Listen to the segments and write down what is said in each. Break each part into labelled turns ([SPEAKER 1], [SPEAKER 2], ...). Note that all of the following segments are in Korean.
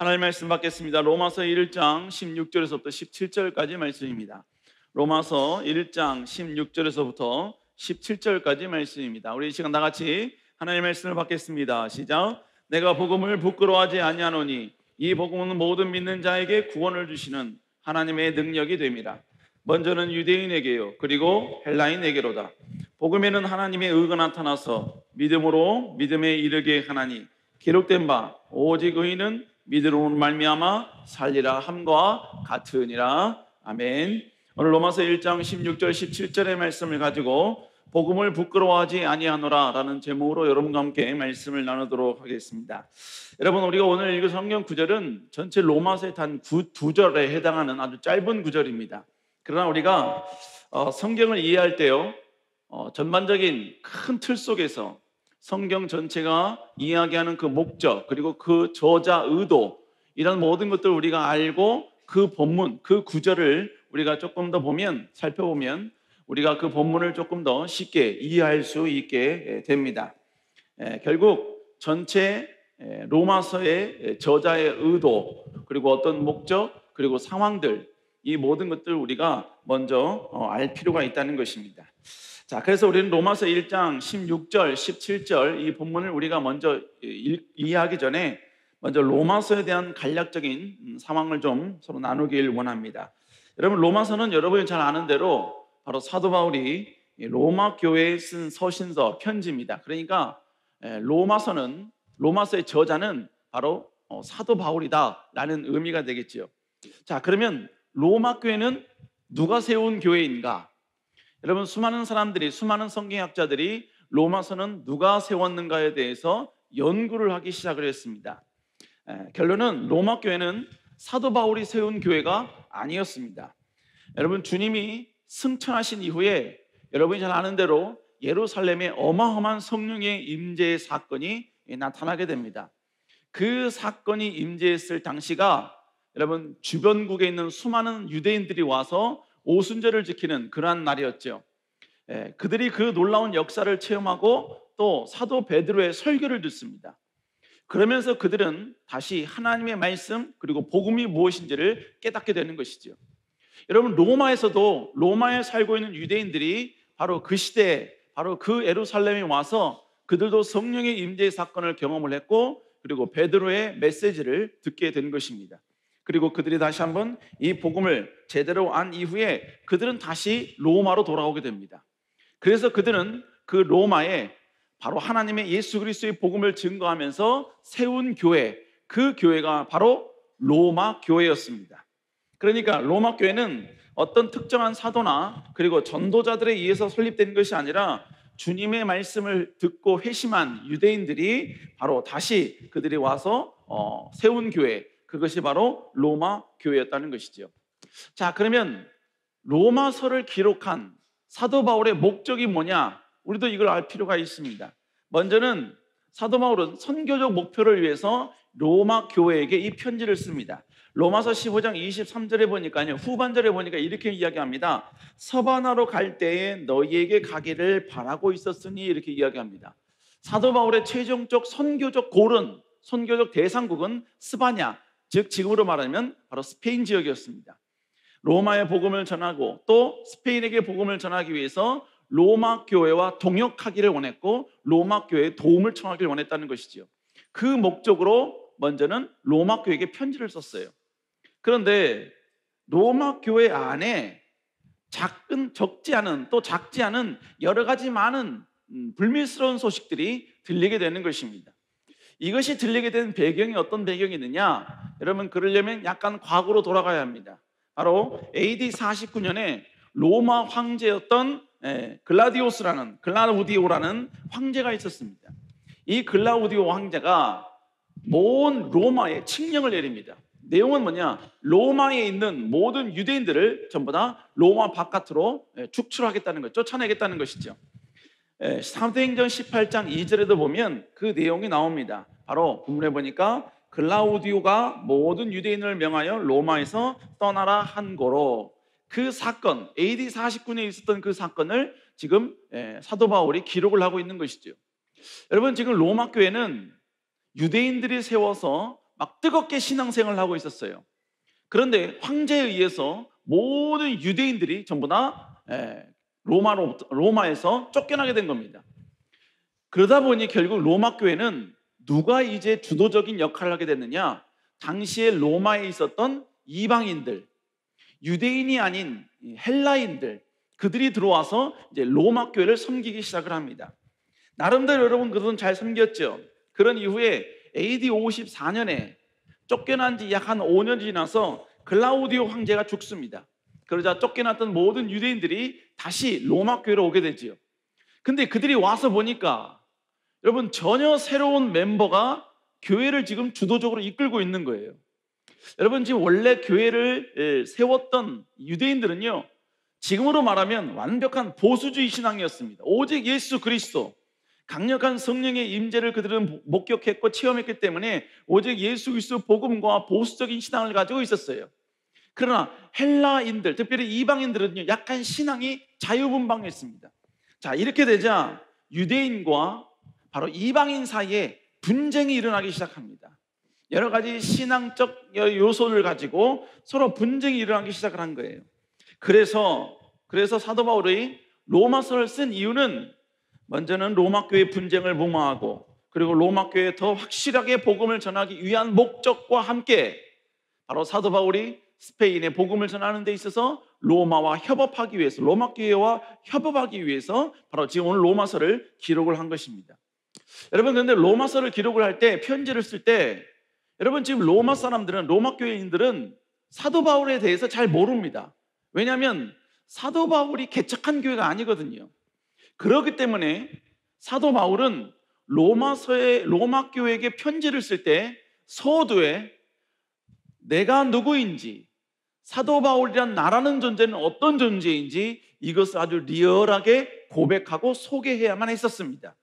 [SPEAKER 1] 하나님 말씀 받겠습니다. 로마서 1장 16절에서부터 17절까지 말씀입니다. 로마서 1장 16절에서부터 17절까지 말씀입니다. 우리 이 시간 다 같이 하나님의 말씀을 받겠습니다. 시작. 내가 복음을 부끄러워하지 아니하노니 이 복음은 모든 믿는 자에게 구원을 주시는 하나님의 능력이 됨이라. 먼저는 유대인에게요 그리고 헬라인에게로다. 복음에는 하나님의 의가 나타나서 믿음으로 믿음에 이르게 하나니 기록된 바 오직 의인은 믿음으로 말미암아 살리라 함과 같으니라. 아멘. 오늘 로마서 1장 16절 17절의 말씀을 가지고 복음을 부끄러워하지 아니하노라 라는 제목으로 여러분과 함께 말씀을 나누도록 하겠습니다. 여러분, 우리가 오늘 읽은 성경 구절은 전체 로마서의 단 두 절에 해당하는 아주 짧은 구절입니다. 그러나 우리가 성경을 이해할 때요 전반적인 큰 틀 속에서 성경 전체가 이야기하는 그 목적, 그리고 그 저자 의도, 이런 모든 것들을 우리가 알고 그 본문, 그 구절을 우리가 조금 더 살펴보면 우리가 그 본문을 조금 더 쉽게 이해할 수 있게 됩니다. 결국 전체 로마서의 저자의 의도, 그리고 어떤 목적, 그리고 상황들, 이 모든 것들을 우리가 먼저 알 필요가 있다는 것입니다. 자, 그래서 우리는 로마서 1장 16절, 17절 이 본문을 우리가 먼저 이해하기 전에 먼저 로마서에 대한 간략적인 상황을 좀 서로 나누길 원합니다. 여러분, 로마서는 여러분이 잘 아는 대로 바로 사도 바울이 로마 교회에 쓴 서신서, 편지입니다. 그러니까 로마서의 저자는 바로 사도 바울이다라는 의미가 되겠죠. 자, 그러면 로마 교회는 누가 세운 교회인가? 여러분, 수많은 성경학자들이 로마서는 누가 세웠는가에 대해서 연구를 하기 시작을 했습니다. 결론은 로마 교회는 사도 바울이 세운 교회가 아니었습니다. 여러분, 주님이 승천하신 이후에 여러분이 잘 아는 대로 예루살렘에 어마어마한 성령의 임재의 사건이 나타나게 됩니다. 그 사건이 임재했을 당시가 여러분 주변국에 있는 수많은 유대인들이 와서 오순절을 지키는 그러한 날이었죠. 그들이 그 놀라운 역사를 체험하고 또 사도 베드로의 설교를 듣습니다. 그러면서 그들은 다시 하나님의 말씀 그리고 복음이 무엇인지를 깨닫게 되는 것이죠. 여러분, 로마에 살고 있는 유대인들이 바로 그 시대에 바로 그 예루살렘에 와서 그들도 성령의 임재의 사건을 경험을 했고, 그리고 베드로의 메시지를 듣게 된 것입니다. 그리고 그들이 다시 한번 이 복음을 제대로 안 이후에 그들은 다시 로마로 돌아오게 됩니다. 그래서 그들은 그 로마에 바로 하나님의 예수 그리스도의 복음을 증거하면서 세운 교회, 그 교회가 바로 로마 교회였습니다. 그러니까 로마 교회는 어떤 특정한 사도나 그리고 전도자들에 의해서 설립된 것이 아니라 주님의 말씀을 듣고 회심한 유대인들이 바로 다시 그들이 와서 세운 교회, 그것이 바로 로마 교회였다는 것이죠. 자, 그러면 로마서를 기록한 사도 바울의 목적이 뭐냐? 우리도 이걸 알 필요가 있습니다. 먼저는 사도 바울은 선교적 목표를 위해서 로마 교회에게 이 편지를 씁니다. 로마서 15장 23절에 보니까요, 후반절에 보니까 이렇게 이야기합니다. 서바나로 갈 때에 너희에게 가기를 바라고 있었으니, 이렇게 이야기합니다. 사도 바울의 최종적 선교적 골은, 선교적 대상국은 스바냐, 즉 지금으로 말하면 바로 스페인 지역이었습니다. 로마의 복음을 전하고 또 스페인에게 복음을 전하기 위해서 로마 교회와 동역하기를 원했고 로마 교회에 도움을 청하기를 원했다는 것이지요. 그 목적으로 먼저는 로마 교회에게 편지를 썼어요. 그런데 로마 교회 안에 적지 않은 여러 가지 많은 불미스러운 소식들이 들리게 되는 것입니다. 이것이 들리게 된 배경이 어떤 배경이 있느냐? 여러분, 그러려면 약간 과거로 돌아가야 합니다. 바로 AD 49년에 로마 황제였던 글라우디오라는 황제가 있었습니다. 이 글라우디오 황제가 온 로마에 칙령을 내립니다. 내용은 뭐냐? 로마에 있는 모든 유대인들을 전부 다 로마 바깥으로 축출하겠다는 것, 쫓아내겠다는 것이죠. 사도행전 18장 2절에도 보면 그 내용이 나옵니다. 바로 본문에 보니까 글라우디오가 모든 유대인을 명하여 로마에서 떠나라 한 거로, 그 사건, AD 49년에 있었던 그 사건을 지금 사도 바울이 기록을 하고 있는 것이죠. 여러분, 지금 로마 교회는 유대인들이 세워서 막 뜨겁게 신앙생활을 하고 있었어요. 그런데 황제에 의해서 모든 유대인들이 전부 다 로마에서 쫓겨나게 된 겁니다. 그러다 보니 결국 로마 교회는 누가 이제 주도적인 역할을 하게 됐느냐? 당시에 로마에 있었던 이방인들, 유대인이 아닌 헬라인들, 그들이 들어와서 이제 로마 교회를 섬기기 시작을 합니다. 나름대로 여러분 그들은 잘 섬겼죠. 그런 이후에 AD 54년에 쫓겨난 지 약 한 5년 지나서 글라우디오 황제가 죽습니다. 그러자 쫓겨났던 모든 유대인들이 다시 로마 교회로 오게 되지요. 근데 그들이 와서 보니까 여러분 전혀 새로운 멤버가 교회를 지금 주도적으로 이끌고 있는 거예요. 여러분 지금 원래 교회를 세웠던 유대인들은요, 지금으로 말하면 완벽한 보수주의 신앙이었습니다. 오직 예수 그리스도, 강력한 성령의 임재를 그들은 목격했고 체험했기 때문에 오직 예수 그리스도 복음과 보수적인 신앙을 가지고 있었어요. 그러나 헬라인들, 특별히 이방인들은요, 약간 신앙이 자유분방했습니다. 자, 이렇게 되자 유대인과 바로 이방인 사이에 분쟁이 일어나기 시작합니다. 여러 가지 신앙적 요소를 가지고 서로 분쟁이 일어나기 시작을 한 거예요. 그래서 사도 바울이 로마서를 쓴 이유는 먼저는 로마 교회 분쟁을 무마하고, 그리고 로마 교회에 더 확실하게 복음을 전하기 위한 목적과 함께 바로 사도 바울이 스페인에 복음을 전하는 데 있어서 로마와 협업하기 위해서, 로마 교회와 협업하기 위해서 바로 지금 오늘 로마서를 기록을 한 것입니다. 여러분, 그런데 로마서를 기록을 할 때, 편지를 쓸 때, 여러분 지금 로마 사람들은, 로마 교회인들은 사도 바울에 대해서 잘 모릅니다. 왜냐하면 사도 바울이 개척한 교회가 아니거든요. 그렇기 때문에 사도 바울은 로마 교회에게 편지를 쓸 때 서두에 내가 누구인지, 사도 바울이란 나라는 존재는 어떤 존재인지 이것을 아주 리얼하게 고백하고 소개해야만 했었습니다.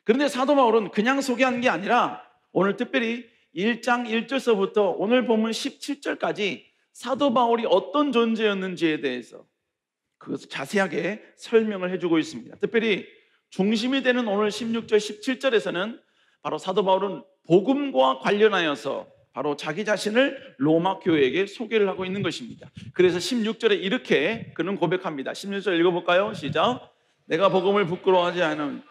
[SPEAKER 1] 그런데 사도 바울은 그냥 소개한 게 아니라 오늘 특별히 1장 1절서부터 오늘 본문 17절까지 사도 바울이 어떤 존재였는지에 대해서 그것을 자세하게 설명을 해주고 있습니다. 특별히 중심이 되는 오늘 16절 17절에서는 바로 사도 바울은 복음과 관련하여서 바로 자기 자신을 로마 교회에게 소개를 하고 있는 것입니다. 그래서 16절에 이렇게 그는 고백합니다. 16절 읽어볼까요? 시작. 내가 복음을 부끄러워하지 않은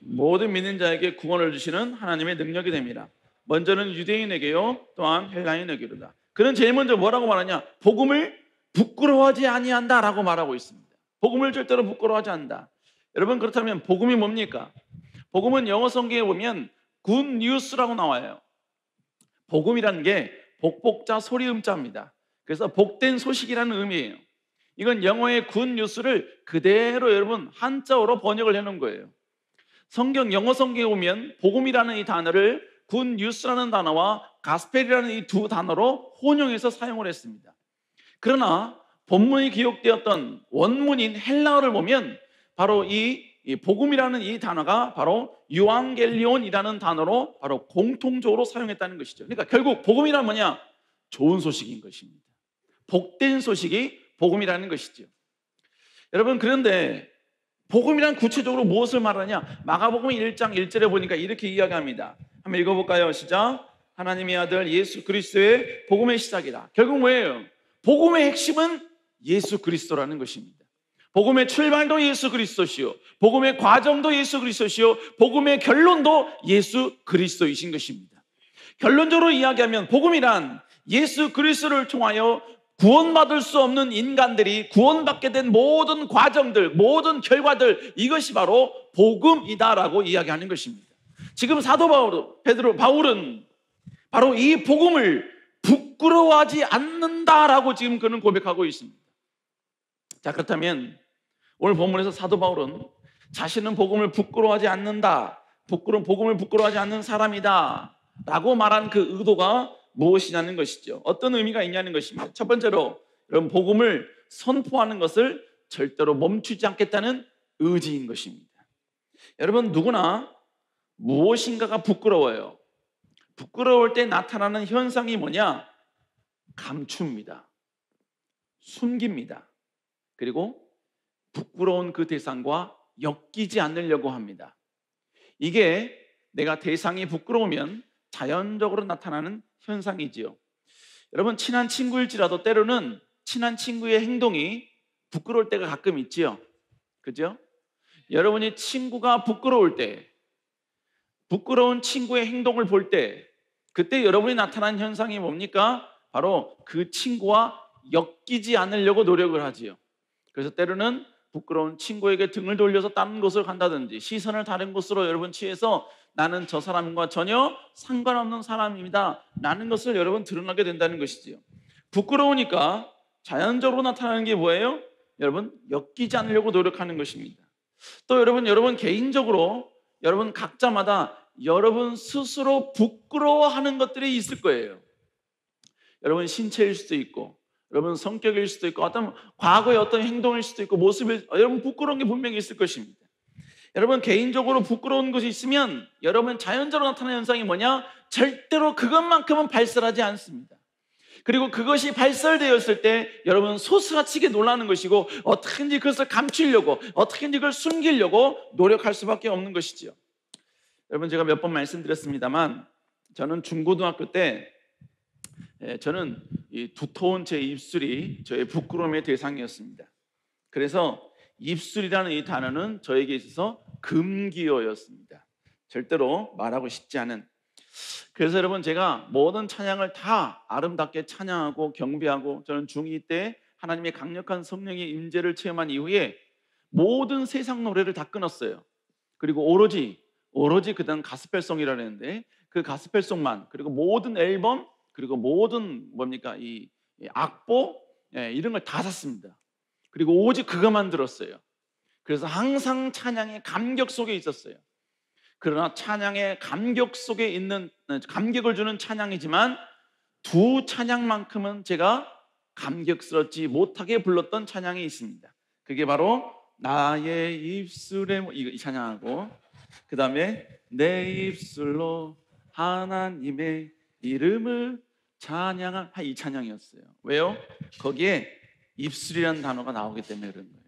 [SPEAKER 1] 모든 믿는 자에게 구원을 주시는 하나님의 능력이 됩니다. 먼저는 유대인에게요, 또한 헬라인에게로다. 그는 제일 먼저 뭐라고 말하냐? 복음을 부끄러워하지 아니한다라고 말하고 있습니다. 복음을 절대로 부끄러워하지 않는다. 여러분, 그렇다면 복음이 뭡니까? 복음은 영어 성경에 보면 good news라고 나와요. 복음이라는 게 복복자 소리음자입니다. 그래서 복된 소식이라는 의미예요. 이건 영어의 good news를 그대로 여러분 한자어로 번역을 해놓은 거예요. 영어 성경에 보면 복음이라는 이 단어를 good news라는 단어와 가스펠이라는 이 두 단어로 혼용해서 사용을 했습니다. 그러나 본문이 기록되었던 원문인 헬라어를 보면 바로 이 복음이라는 이 단어가 바로 유앙겔리온이라는 단어로 바로 공통적으로 사용했다는 것이죠. 그러니까 결국 복음이란 뭐냐? 좋은 소식인 것입니다. 복된 소식이 복음이라는 것이죠. 여러분, 그런데 복음이란 구체적으로 무엇을 말하냐? 마가복음 1장 1절에 보니까 이렇게 이야기합니다. 한번 읽어볼까요? 시작. 하나님의 아들 예수 그리스도의 복음의 시작이다. 결국 뭐예요? 복음의 핵심은 예수 그리스도라는 것입니다. 복음의 출발도 예수 그리스도시요, 복음의 과정도 예수 그리스도시요, 복음의 결론도 예수 그리스도이신 것입니다. 결론적으로 이야기하면 복음이란 예수 그리스도를 통하여 구원받을 수 없는 인간들이 구원받게 된 모든 과정들, 모든 결과들, 이것이 바로 복음이다라고 이야기하는 것입니다. 지금 사도 바울은 바로 이 복음을 부끄러워하지 않는다라고 지금 그는 고백하고 있습니다. 자, 그렇다면 오늘 본문에서 사도 바울은 자신은 복음을 부끄러워하지 않는다, 복음을 부끄러워하지 않는 사람이다 라고 말한 그 의도가 무엇이냐는 것이죠. 어떤 의미가 있냐는 것입니다. 첫 번째로 여러분, 복음을 선포하는 것을 절대로 멈추지 않겠다는 의지인 것입니다. 여러분, 누구나 무엇인가가 부끄러워요. 부끄러울 때 나타나는 현상이 뭐냐? 감춥니다. 숨깁니다. 그리고 부끄러운 그 대상과 엮이지 않으려고 합니다. 이게 내가 대상이 부끄러우면 자연적으로 나타나는 현상이지요. 여러분, 친한 친구일지라도 때로는 친한 친구의 행동이 부끄러울 때가 가끔 있지요. 그죠? 여러분이 친구가 부끄러울 때, 부끄러운 친구의 행동을 볼 때, 그때 여러분이 나타난 현상이 뭡니까? 바로 그 친구와 엮이지 않으려고 노력을 하지요. 그래서 때로는 부끄러운 친구에게 등을 돌려서 다른 곳을 간다든지, 시선을 다른 곳으로 여러분 취해서 나는 저 사람과 전혀 상관없는 사람입니다 라는 것을 여러분 드러나게 된다는 것이지요. 부끄러우니까 자연적으로 나타나는 게 뭐예요? 여러분, 엮이지 않으려고 노력하는 것입니다. 또 여러분 개인적으로 여러분 각자마다 여러분 스스로 부끄러워하는 것들이 있을 거예요. 여러분 신체일 수도 있고, 여러분 성격일 수도 있고, 어떤 과거의 어떤 행동일 수도 있고, 모습일, 여러분 부끄러운 게 분명히 있을 것입니다. 여러분 개인적으로 부끄러운 것이 있으면 여러분 자연적으로 나타나는 현상이 뭐냐? 절대로 그것만큼은 발설하지 않습니다. 그리고 그것이 발설되었을 때 여러분 소스라치게 놀라는 것이고, 어떻게든지 그것을 감추려고, 어떻게든지 그걸 숨기려고 노력할 수밖에 없는 것이죠. 여러분, 제가 몇 번 말씀드렸습니다만, 저는 중고등학교 때 저는 이 두터운 제 입술이 저의 부끄러움의 대상이었습니다. 그래서 입술이라는 이 단어는 저에게 있어서 금기어였습니다. 절대로 말하고 싶지 않은. 그래서 여러분, 제가 모든 찬양을 다 아름답게 찬양하고 경배하고, 저는 중2 때 하나님의 강력한 성령의 임재를 체험한 이후에 모든 세상 노래를 다 끊었어요. 그리고 오로지 그다음 가스펠송이라고 했는데, 그 가스펠송만, 그리고 모든 앨범, 그리고 모든 이 악보, 이런 걸 다 샀습니다. 그리고 오직 그것만 들었어요. 그래서 항상 찬양의 감격 속에 있었어요. 그러나 찬양의 감격 속에 있는, 감격을 주는 찬양이지만 두 찬양만큼은 제가 감격스럽지 못하게 불렀던 찬양이 있습니다. 그게 바로 나의 입술에, 이 찬양하고, 그 다음에 내 입술로 하나님의 이름을 찬양한 이 찬양이었어요. 왜요? 거기에 입술이라는 단어가 나오기 때문에 그런 거예요.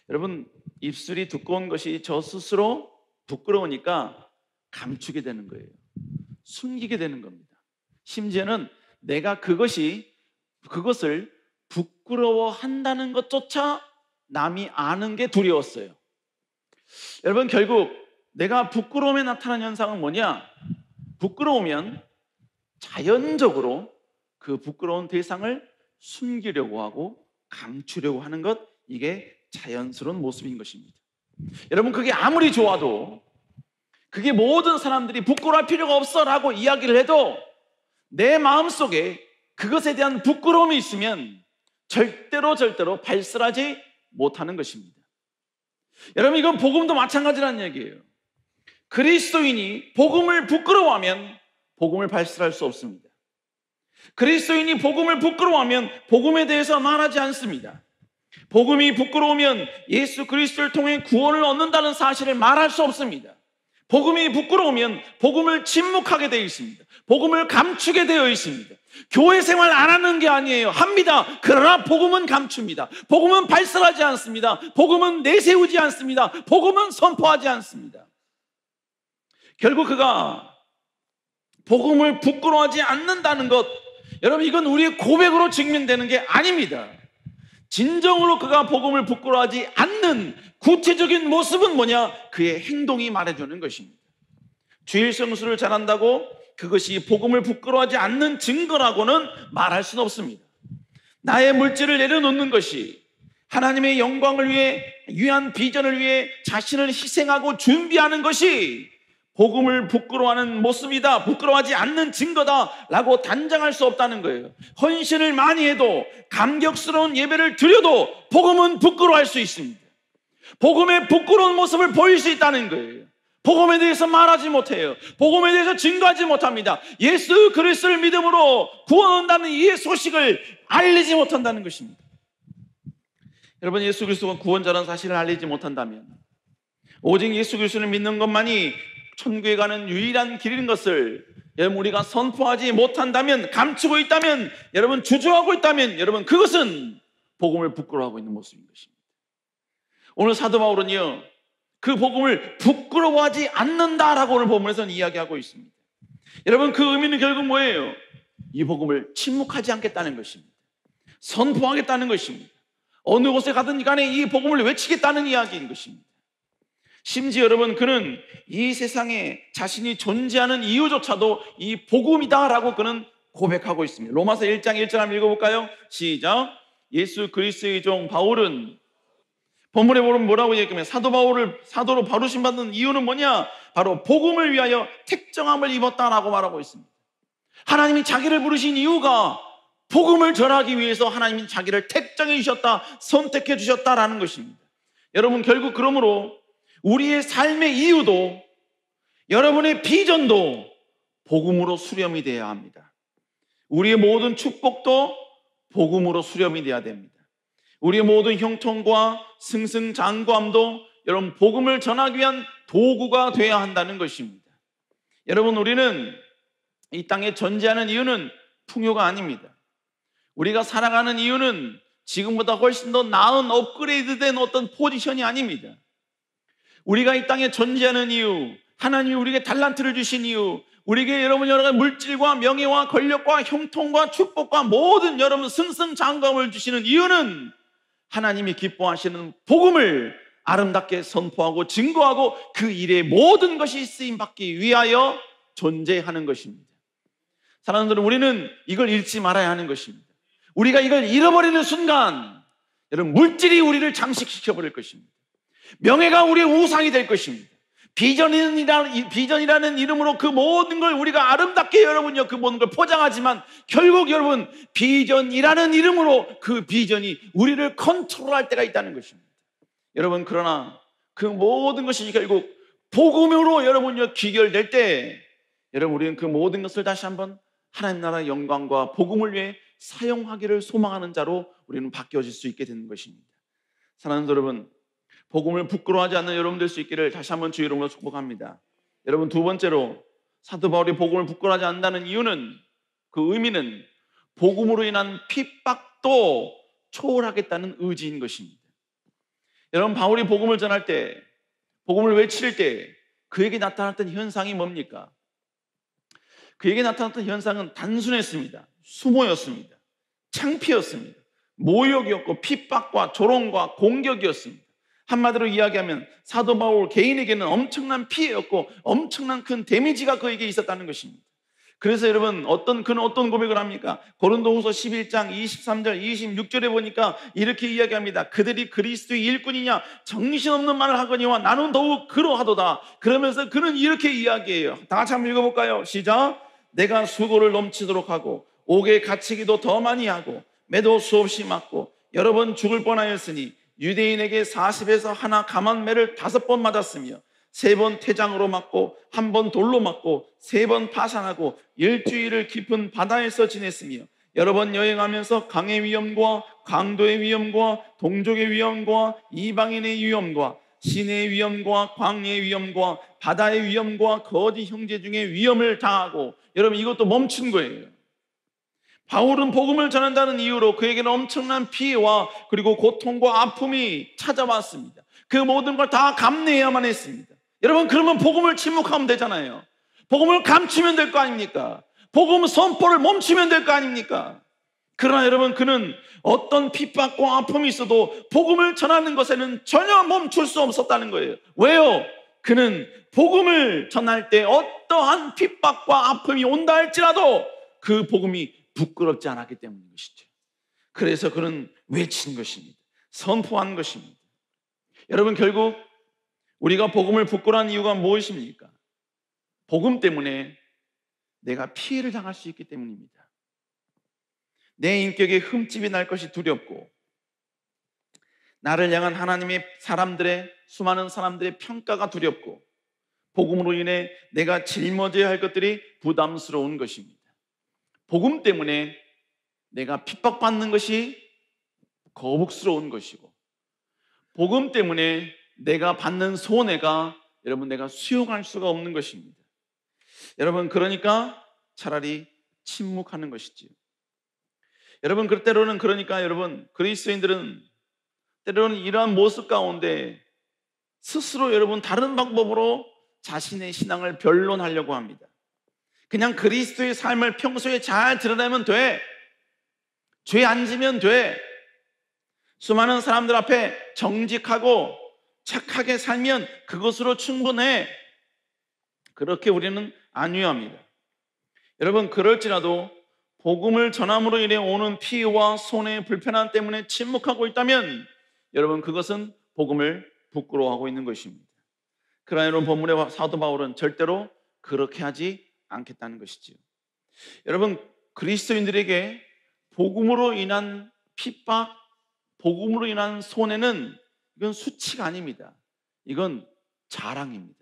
[SPEAKER 1] 여러분, 입술이 두꺼운 것이 저 스스로 부끄러우니까 감추게 되는 거예요. 숨기게 되는 겁니다. 심지어는 내가 그것을 부끄러워한다는 것조차 남이 아는 게 두려웠어요. 여러분, 결국 내가 부끄러움에 나타나는 현상은 뭐냐? 부끄러우면 자연적으로 그 부끄러운 대상을 숨기려고 하고 감추려고 하는 것, 이게 자연스러운 모습인 것입니다. 여러분, 그게 아무리 좋아도, 그게 모든 사람들이 부끄러워할 필요가 없어 라고 이야기를 해도 내 마음속에 그것에 대한 부끄러움이 있으면 절대로 발설하지 못하는 것입니다. 여러분, 이건 복음도 마찬가지라는 얘기예요. 그리스도인이 복음을 부끄러워하면 복음을 발설할 수 없습니다. 그리스도인이 복음을 부끄러워하면 복음에 대해서 말하지 않습니다. 복음이 부끄러우면 예수 그리스도를 통해 구원을 얻는다는 사실을 말할 수 없습니다. 복음이 부끄러우면 복음을 침묵하게 되어 있습니다. 복음을 감추게 되어 있습니다. 교회 생활 안 하는 게 아니에요. 합니다. 그러나 복음은 감춥니다. 복음은 발설하지 않습니다. 복음은 내세우지 않습니다. 복음은 선포하지 않습니다. 결국 그가 복음을 부끄러워하지 않는다는 것, 여러분, 이건 우리의 고백으로 증명되는 게 아닙니다. 진정으로 그가 복음을 부끄러워하지 않는 구체적인 모습은 뭐냐? 그의 행동이 말해주는 것입니다. 주일 성수를 잘한다고 그것이 복음을 부끄러워하지 않는 증거라고는 말할 수는 없습니다. 나의 물질을 내려놓는 것이 하나님의 영광을 위한 비전을 위해 자신을 희생하고 준비하는 것이 복음을 부끄러워하는 모습이다, 부끄러워하지 않는 증거다라고 단정할 수 없다는 거예요. 헌신을 많이 해도, 감격스러운 예배를 드려도 복음은 부끄러워할 수 있습니다. 복음의 부끄러운 모습을 보일 수 있다는 거예요. 복음에 대해서 말하지 못해요. 복음에 대해서 증거하지 못합니다. 예수 그리스도를 믿음으로 구원한다는 이 소식을 알리지 못한다는 것입니다. 여러분, 예수 그리스도가 구원자라는 사실을 알리지 못한다면, 오직 예수 그리스도를 믿는 것만이 천국에 가는 유일한 길인 것을 여러분 우리가 선포하지 못한다면, 감추고 있다면, 여러분 주저하고 있다면, 여러분 그것은 복음을 부끄러워하고 있는 모습인 것입니다. 오늘 사도 바울은요, 그 복음을 부끄러워하지 않는다라고 오늘 본문에서는 이야기하고 있습니다. 여러분, 그 의미는 결국 뭐예요? 이 복음을 침묵하지 않겠다는 것입니다. 선포하겠다는 것입니다. 어느 곳에 가든지 간에 이 복음을 외치겠다는 이야기인 것입니다. 심지어 여러분, 그는 이 세상에 자신이 존재하는 이유조차도 이 복음이다라고 그는 고백하고 있습니다. 로마서 1장 1절 한번 읽어볼까요? 시작. 예수 그리스도의 종 바울은, 본문에 보면 뭐라고 얘기하면 사도 바울을 사도로 바르심 받는 이유는 뭐냐? 바로 복음을 위하여 택정함을 입었다라고 말하고 있습니다. 하나님이 자기를 부르신 이유가 복음을 전하기 위해서 하나님이 자기를 택정해 주셨다, 선택해 주셨다라는 것입니다. 여러분, 결국 그러므로 우리의 삶의 이유도, 여러분의 비전도 복음으로 수렴이 되어야 합니다. 우리의 모든 축복도 복음으로 수렴이 되어야 됩니다. 우리의 모든 형통과 승승장구함도 여러분 복음을 전하기 위한 도구가 되어야 한다는 것입니다. 여러분, 우리는 이 땅에 존재하는 이유는 풍요가 아닙니다. 우리가 살아가는 이유는 지금보다 훨씬 더 나은 업그레이드된 어떤 포지션이 아닙니다. 우리가 이 땅에 존재하는 이유, 하나님이 우리에게 달란트를 주신 이유, 우리에게 여러분 여러 가지 물질과 명예와 권력과 형통과 축복과 모든 여러분 승승장구함을 주시는 이유는 하나님이 기뻐하시는 복음을 아름답게 선포하고 증거하고 그 일에 모든 것이 쓰임받기 위하여 존재하는 것입니다. 사람들은 우리는 이걸 잃지 말아야 하는 것입니다. 우리가 이걸 잃어버리는 순간 여러분 물질이 우리를 장식시켜버릴 것입니다. 명예가 우리의 우상이 될 것입니다. 비전이라는 이름으로 그 모든 걸 우리가 아름답게 여러분요 그 모든 걸 포장하지만 결국 여러분 비전이라는 이름으로 그 비전이 우리를 컨트롤할 때가 있다는 것입니다. 여러분, 그러나 그 모든 것이 결국 복음으로 여러분요 귀결될 때 여러분 우리는 그 모든 것을 다시 한번 하나님 나라의 영광과 복음을 위해 사용하기를 소망하는 자로 우리는 바뀌어질 수 있게 되는 것입니다. 사랑하는 여러분, 복음을 부끄러워하지 않는 여러분 될 수 있기를 다시 한번 주의 이름으로 축복합니다. 여러분, 두 번째로 사도 바울이 복음을 부끄러워하지 않는다는 이유는, 그 의미는 복음으로 인한 핍박도 초월하겠다는 의지인 것입니다. 여러분, 바울이 복음을 전할 때, 복음을 외칠 때 그에게 나타났던 현상이 뭡니까? 그에게 나타났던 현상은 단순했습니다. 수모였습니다. 창피였습니다. 모욕이었고 핍박과 조롱과 공격이었습니다. 한마디로 이야기하면 사도 바울 개인에게는 엄청난 피해였고 엄청난 큰 데미지가 그에게 있었다는 것입니다. 그래서 여러분 그는 어떤 고백을 합니까? 고린도후서 11장 23절 26절에 보니까 이렇게 이야기합니다. 그들이 그리스도의 일꾼이냐 정신없는 말을 하거니와 나는 더욱 그러하도다. 그러면서 그는 이렇게 이야기해요. 다 같이 한번 읽어볼까요? 시작. 내가 수고를 넘치도록 하고 옥에 갇히기도 더 많이 하고 매도 수없이 맞고 여러 번 죽을 뻔하였으니 유대인에게 40에서 하나 감한 매를 5번 맞았으며 3번 태장으로 맞고 1번 돌로 맞고 3번 파산하고 10주일을 깊은 바다에서 지냈으며 여러 번 여행하면서 강의 위험과 강도의 위험과 동족의 위험과 이방인의 위험과 시내의 위험과 광야의 위험과 바다의 위험과 거짓 형제 중에 위험을 당하고, 여러분 이것도 멈춘 거예요. 바울은 복음을 전한다는 이유로 그에게는 엄청난 피해와 그리고 고통과 아픔이 찾아왔습니다. 그 모든 걸 다 감내해야만 했습니다. 여러분, 그러면 복음을 침묵하면 되잖아요. 복음을 감추면 될 거 아닙니까? 복음 선포를 멈추면 될 거 아닙니까? 그러나 여러분, 그는 어떤 핍박과 아픔이 있어도 복음을 전하는 것에는 전혀 멈출 수 없었다는 거예요. 왜요? 그는 복음을 전할 때 어떠한 핍박과 아픔이 온다 할지라도 그 복음이 부끄럽지 않았기 때문인 것이죠. 그래서 그는 외친 것입니다. 선포한 것입니다. 여러분, 결국 우리가 복음을 부끄러워하는 이유가 무엇입니까? 복음 때문에 내가 피해를 당할 수 있기 때문입니다. 내 인격에 흠집이 날 것이 두렵고 나를 향한 하나님의 수많은 사람들의 평가가 두렵고 복음으로 인해 내가 짊어져야 할 것들이 부담스러운 것입니다. 복음 때문에 내가 핍박받는 것이 거북스러운 것이고 복음 때문에 내가 받는 손해가 여러분 내가 수용할 수가 없는 것입니다. 여러분, 그러니까 차라리 침묵하는 것이지요. 여러분, 때로는 그러니까 여러분 그리스도인들은 때로는 이러한 모습 가운데 스스로 여러분 다른 방법으로 자신의 신앙을 변론하려고 합니다. 그냥 그리스도의 삶을 평소에 잘 드러내면 돼. 죄 안 지면 돼. 수많은 사람들 앞에 정직하고 착하게 살면 그것으로 충분해. 그렇게 우리는 안 위합니다. 여러분, 그럴지라도 복음을 전함으로 인해 오는 피해와 손해의 불편함 때문에 침묵하고 있다면 여러분, 그것은 복음을 부끄러워하고 있는 것입니다. 그러나 여러분, 본문의 사도 바울은 절대로 그렇게 하지 않겠다는 것이지요. 여러분, 그리스도인들에게 복음으로 인한 핍박, 복음으로 인한 손해는 이건 수치가 아닙니다. 이건 자랑입니다.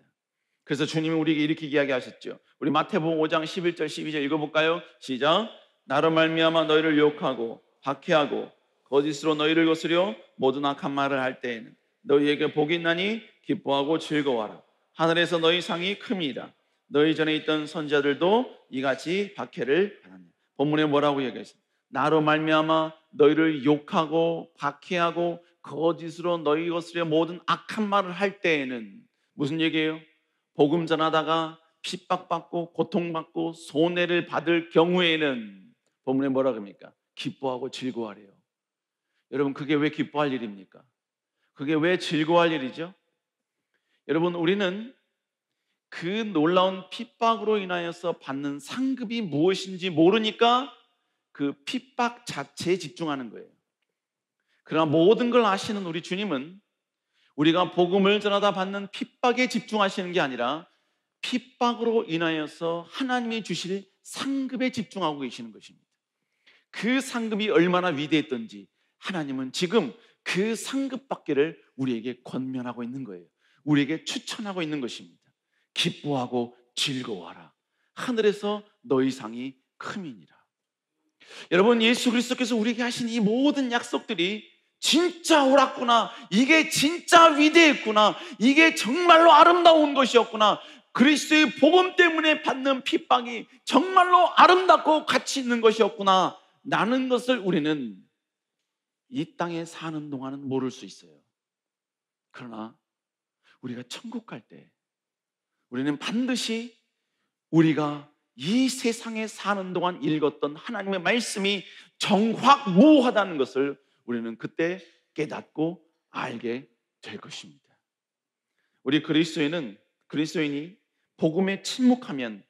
[SPEAKER 1] 그래서 주님이 우리에게 이렇게 이야기하셨죠. 우리 마태복음 5장 11절 12절 읽어볼까요? 시작. 나로 말미암아 너희를 욕하고 박해하고 거짓으로 너희를 거스려 모든 악한 말을 할 때에는 너희에게 복이 있나니 기뻐하고 즐거워하라. 하늘에서 너희 상이 큼이라. 너희 전에 있던 선지자들도 이같이 박해를 받았냐. 본문에 뭐라고 얘기했어요? 나로 말미암아 너희를 욕하고 박해하고 거짓으로 너희 거스려 모든 악한 말을 할 때에는 무슨 얘기예요? 복음 전하다가 핍박받고 고통받고 손해를 받을 경우에는 본문에 뭐라 그럽니까? 기뻐하고 즐거워하래요. 여러분, 그게 왜 기뻐할 일입니까? 그게 왜 즐거워할 일이죠? 여러분, 우리는 그 놀라운 핍박으로 인하여서 받는 상급이 무엇인지 모르니까 그 핍박 자체에 집중하는 거예요. 그러나 모든 걸 아시는 우리 주님은 우리가 복음을 전하다 받는 핍박에 집중하시는 게 아니라 핍박으로 인하여서 하나님이 주실 상급에 집중하고 계시는 것입니다. 그 상급이 얼마나 위대했던지 하나님은 지금 그 상급 받기를 우리에게 권면하고 있는 거예요. 우리에게 추천하고 있는 것입니다. 기뻐하고 즐거워하라. 하늘에서 너희 상이 큼이니라. 여러분, 예수 그리스도께서 우리에게 하신 이 모든 약속들이 진짜 옳았구나, 이게 진짜 위대했구나, 이게 정말로 아름다운 것이었구나, 그리스도의 복음 때문에 받는 핍박이 정말로 아름답고 가치 있는 것이었구나 라는 것을 우리는 이 땅에 사는 동안은 모를 수 있어요. 그러나 우리가 천국 갈 때 우리는 반드시 우리가 이 세상에 사는 동안 읽었던 하나님의 말씀이 정확무하다는 것을 우리는 그때 깨닫고 알게 될 것입니다. 우리 그리스도인이 복음에 침묵하면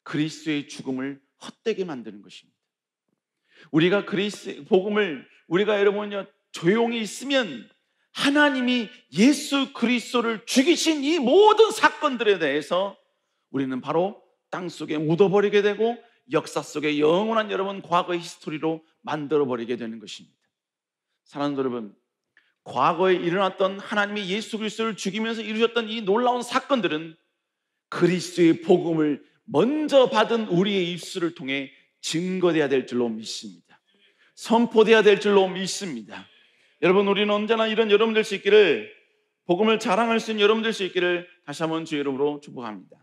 [SPEAKER 1] 그리스도의 죽음을 헛되게 만드는 것입니다. 우리가 복음을 우리가 여러분요 조용히 있으면 하나님이 예수 그리스도를 죽이신 이 모든 사건들에 대해서 우리는 바로 땅속에 묻어버리게 되고 역사 속에 영원한 여러분 과거의 히스토리로 만들어버리게 되는 것입니다. 사랑하는 여러분, 과거에 일어났던 하나님이 예수 그리스도를 죽이면서 이루셨던 이 놀라운 사건들은 그리스도의 복음을 먼저 받은 우리의 입술을 통해 증거되어야 될 줄로 믿습니다. 선포되어야 될 줄로 믿습니다. 여러분, 우리는 언제나 이런 여러분 될 수 있기를, 복음을 자랑할 수 있는 여러분 될 수 있기를 다시 한번 주의 이름으로 축복합니다.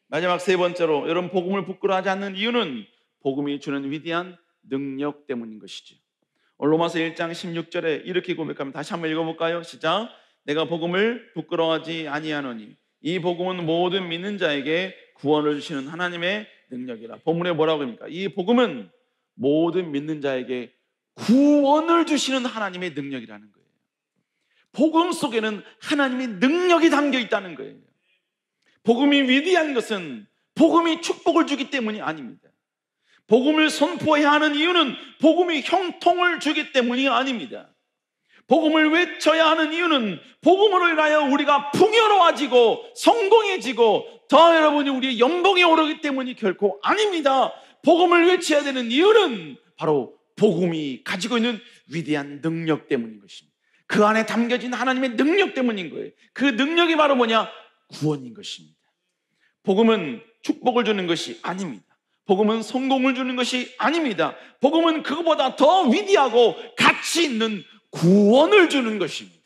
[SPEAKER 1] 마지막 세 번째로, 여러분 복음을 부끄러워하지 않는 이유는 복음이 주는 위대한 능력 때문인 것이죠. 로마서 1장 16절에 이렇게 고백하면 다시 한번 읽어볼까요? 시작. 내가 복음을 부끄러워하지 아니하노니 이 복음은 모든 믿는 자에게 구원을 주시는 하나님의 능력이라. 본문에 뭐라고 합니까? 이 복음은 모든 믿는 자에게 구원을 주시는 하나님의 능력이라는 거예요. 복음 속에는 하나님의 능력이 담겨 있다는 거예요. 복음이 위대한 것은 복음이 축복을 주기 때문이 아닙니다. 복음을 선포해야 하는 이유는 복음이 형통을 주기 때문이 아닙니다. 복음을 외쳐야 하는 이유는 복음으로 인하여 우리가 풍요로워지고 성공해지고 더 여러분이 우리의 연봉이 오르기 때문이 결코 아닙니다. 복음을 외쳐야 되는 이유는 바로 복음이 가지고 있는 위대한 능력 때문인 것입니다. 그 안에 담겨진 하나님의 능력 때문인 거예요. 그 능력이 바로 뭐냐? 구원인 것입니다. 복음은 축복을 주는 것이 아닙니다. 복음은 성공을 주는 것이 아닙니다. 복음은 그것보다 더 위대하고 가치 있는 구원을 주는 것입니다.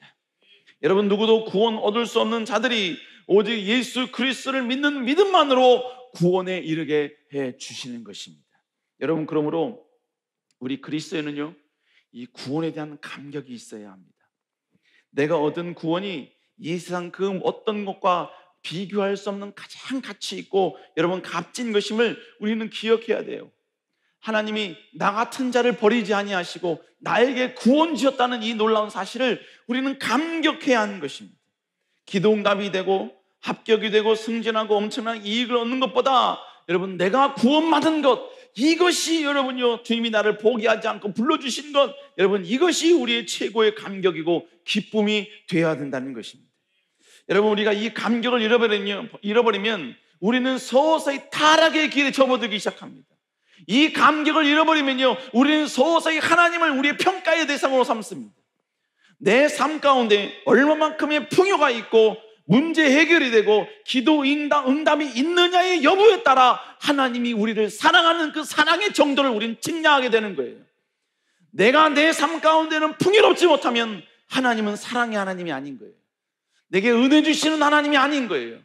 [SPEAKER 1] 여러분, 누구도 구원 얻을 수 없는 자들이 오직 예수 그리스도를 믿는 믿음만으로 구원에 이르게 해 주시는 것입니다. 여러분, 그러므로 우리 그리스도인은요, 이 구원에 대한 감격이 있어야 합니다. 내가 얻은 구원이 이 세상 그 어떤 것과 비교할 수 없는 가장 가치 있고 여러분 값진 것임을 우리는 기억해야 돼요. 하나님이 나 같은 자를 버리지 아니하시고 나에게 구원 주셨다는 이 놀라운 사실을 우리는 감격해야 하는 것입니다. 기도응답이 되고 합격이 되고 승진하고 엄청난 이익을 얻는 것보다 여러분 내가 구원받은 것, 이것이 여러분요 주님이 나를 포기하지 않고 불러주신 것, 여러분 이것이 우리의 최고의 감격이고 기쁨이 되어야 된다는 것입니다. 여러분 우리가 이 감격을 잃어버리면 우리는 서서히 타락의 길에 접어들기 시작합니다. 이 감격을 잃어버리면요 우리는 서서히 하나님을 우리의 평가의 대상으로 삼습니다. 내 삶 가운데 얼마만큼의 풍요가 있고 문제 해결이 되고 기도 응답이 있느냐의 여부에 따라 하나님이 우리를 사랑하는 그 사랑의 정도를 우리는 측량하게 되는 거예요. 내가 내 삶 가운데는 풍요롭지 못하면 하나님은 사랑의 하나님이 아닌 거예요. 내게 은혜 주시는 하나님이 아닌 거예요.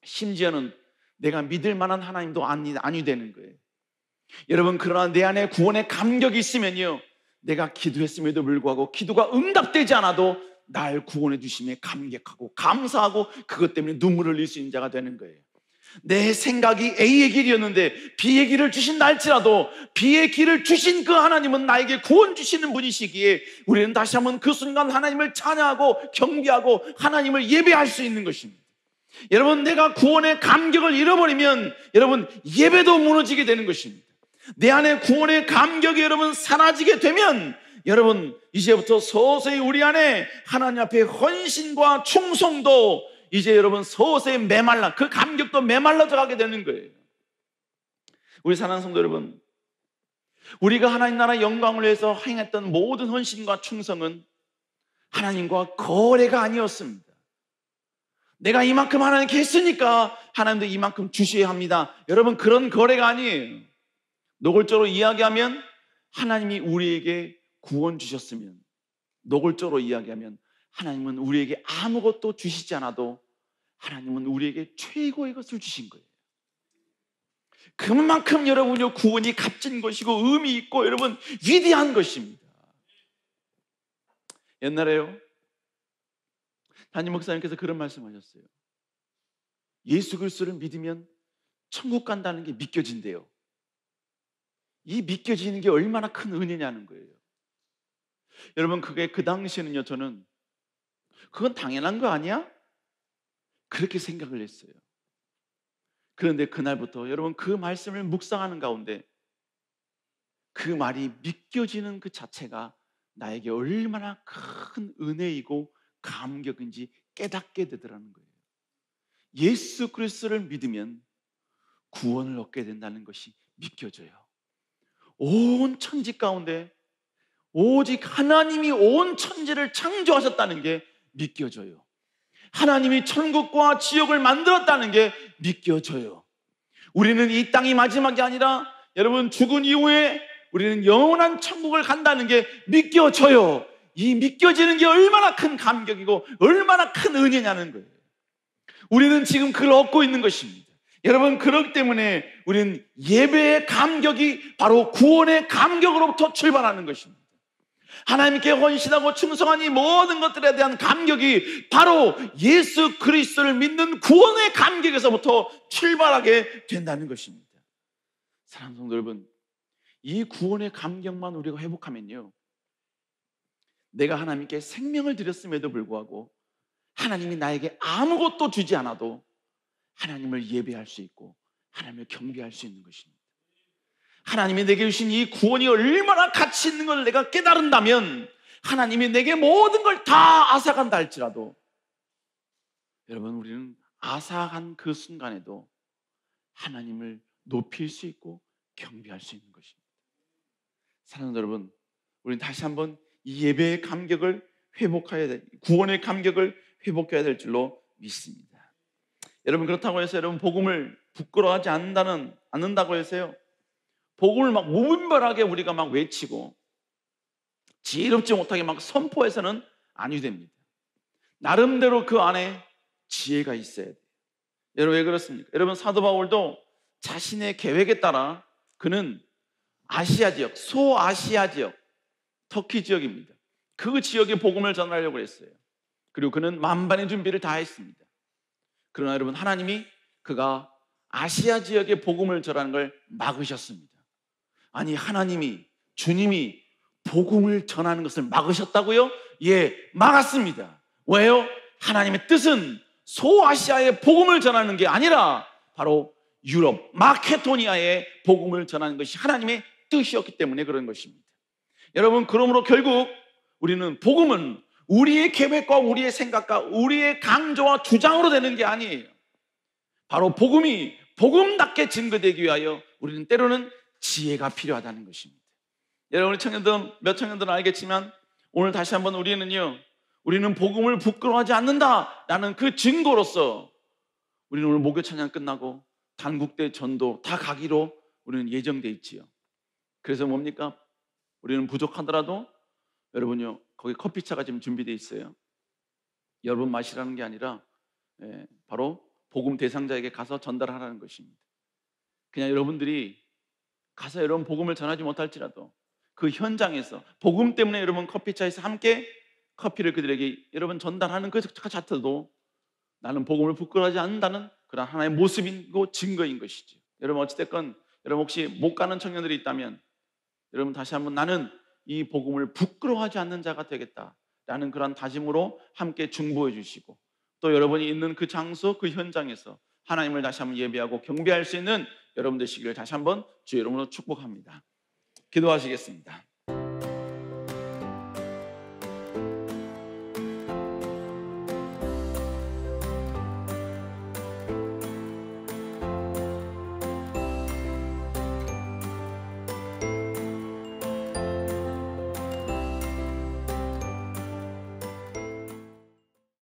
[SPEAKER 1] 심지어는 내가 믿을 만한 하나님도 아니 되는 거예요. 여러분 그러나 내 안에 구원의 감격이 있으면요 내가 기도했음에도 불구하고 기도가 응답되지 않아도 날 구원해 주심에 감격하고 감사하고 그것 때문에 눈물을 흘릴 수 있는 자가 되는 거예요. 내 생각이 A의 길이었는데 B의 길을 주신다 할지라도 B의 길을 주신 그 하나님은 나에게 구원 주시는 분이시기에 우리는 다시 한번 그 순간 하나님을 찬양하고 경배하고 하나님을 예배할 수 있는 것입니다. 여러분 내가 구원의 감격을 잃어버리면 여러분 예배도 무너지게 되는 것입니다. 내 안에 구원의 감격이 여러분 사라지게 되면 여러분 이제부터 서서히 우리 안에 하나님 앞에 헌신과 충성도 이제 여러분 서서히 그 감격도 메말라져 가게 되는 거예요. 우리 사랑하는 성도 여러분, 우리가 하나님 나라 영광을 위해서 행했던 모든 헌신과 충성은 하나님과 거래가 아니었습니다. 내가 이만큼 하나님께 했으니까 하나님도 이만큼 주셔야 합니다. 여러분 그런 거래가 아니에요. 노골적으로 이야기하면 하나님이 우리에게 구원 주셨으면, 노골적으로 이야기하면 하나님은 우리에게 아무것도 주시지 않아도 하나님은 우리에게 최고의 것을 주신 거예요. 그만큼 여러분의 구원이 값진 것이고 의미 있고 여러분 위대한 것입니다. 옛날에요 담임 목사님께서 그런 말씀하셨어요. 예수 그리스도를 믿으면 천국 간다는 게 믿겨진대요. 이 믿겨지는 게 얼마나 큰 은혜냐는 거예요. 여러분 그게 그 당시에는요 저는 그건 당연한 거 아니야? 그렇게 생각을 했어요. 그런데 그날부터 여러분 그 말씀을 묵상하는 가운데 그 말이 믿겨지는 그 자체가 나에게 얼마나 큰 은혜이고 감격인지 깨닫게 되더라는 거예요. 예수 그리스도를 믿으면 구원을 얻게 된다는 것이 믿겨져요. 온 천지 가운데 오직 하나님이 온 천지를 창조하셨다는 게 믿겨져요. 하나님이 천국과 지옥을 만들었다는 게 믿겨져요. 우리는 이 땅이 마지막이 아니라 여러분 죽은 이후에 우리는 영원한 천국을 간다는 게 믿겨져요. 이 믿겨지는 게 얼마나 큰 감격이고 얼마나 큰 은혜냐는 거예요. 우리는 지금 그걸 얻고 있는 것입니다. 여러분 그렇기 때문에 우리는 예배의 감격이 바로 구원의 감격으로부터 출발하는 것입니다. 하나님께 헌신하고 충성한 이 모든 것들에 대한 감격이 바로 예수 그리스도를 믿는 구원의 감격에서부터 출발하게 된다는 것입니다. 사랑하는 성도 여러분, 이 구원의 감격만 우리가 회복하면요 내가 하나님께 생명을 드렸음에도 불구하고 하나님이 나에게 아무것도 주지 않아도 하나님을 예배할 수 있고 하나님을 경배할 수 있는 것입니다. 하나님이 내게 주신 이 구원이 얼마나 가치 있는 걸 내가 깨달은다면 하나님이 내게 모든 걸 다 앗아간다 할지라도 여러분 우리는 앗아간 그 순간에도 하나님을 높일 수 있고 경배할 수 있는 것입니다. 사랑하는 여러분, 우리는 다시 한번 이 예배의 감격을 회복해야 될, 구원의 감격을 회복해야 될 줄로 믿습니다. 여러분 그렇다고 해서 여러분 복음을 부끄러워하지 않는다고 해서요 복음을 막 무분별하게 우리가 막 외치고 지혜롭지 못하게 막 선포해서는 아니 됩니다. 나름대로 그 안에 지혜가 있어야 돼요. 여러분 왜 그렇습니까? 여러분 사도 바울도 자신의 계획에 따라 그는 아시아 지역, 소아시아 지역, 터키 지역입니다. 그 지역에 복음을 전하려고 했어요. 그리고 그는 만반의 준비를 다 했습니다. 그러나 여러분, 하나님이 그가 아시아 지역에 복음을 전하는 걸 막으셨습니다. 아니, 하나님이, 주님이 복음을 전하는 것을 막으셨다고요? 예, 막았습니다. 왜요? 하나님의 뜻은 소아시아에 복음을 전하는 게 아니라 바로 유럽, 마케도니아에 복음을 전하는 것이 하나님의 뜻이었기 때문에 그런 것입니다. 여러분, 그러므로 결국 우리는 복음은 우리의 계획과 우리의 생각과 우리의 강조와 주장으로 되는 게 아니에요. 바로 복음이 복음답게 증거되기 위하여 우리는 때로는 지혜가 필요하다는 것입니다. 여러분, 몇 청년들은 알겠지만 오늘 다시 한번 우리는 복음을 부끄러워하지 않는다라는 그 증거로서 우리는 오늘 목요 찬양 끝나고 단국대 전도 다 가기로 우리는 예정돼 있지요. 그래서 뭡니까? 우리는 부족하더라도 여러분요, 거기 커피차가 지금 준비되어 있어요. 여러분 마시라는 게 아니라 바로 복음 대상자에게 가서 전달하라는 것입니다. 그냥 여러분들이 가서 여러분 복음을 전하지 못할지라도 그 현장에서 복음 때문에 여러분 커피차에서 함께 커피를 그들에게 여러분 전달하는 그 자체도 나는 복음을 부끄러워하지 않는다는 그런 하나의 모습이고 증거인 것이죠. 여러분, 어찌됐건 여러분 혹시 못 가는 청년들이 있다면 여러분 다시 한번 나는 이 복음을 부끄러워하지 않는 자가 되겠다라는 그런 다짐으로 함께 중보해 주시고, 또 여러분이 있는 그 장소, 그 현장에서 하나님을 다시 한번 예배하고 경배할 수 있는 여러분 되시기를 다시 한번 주의 이름으로 축복합니다. 기도하시겠습니다.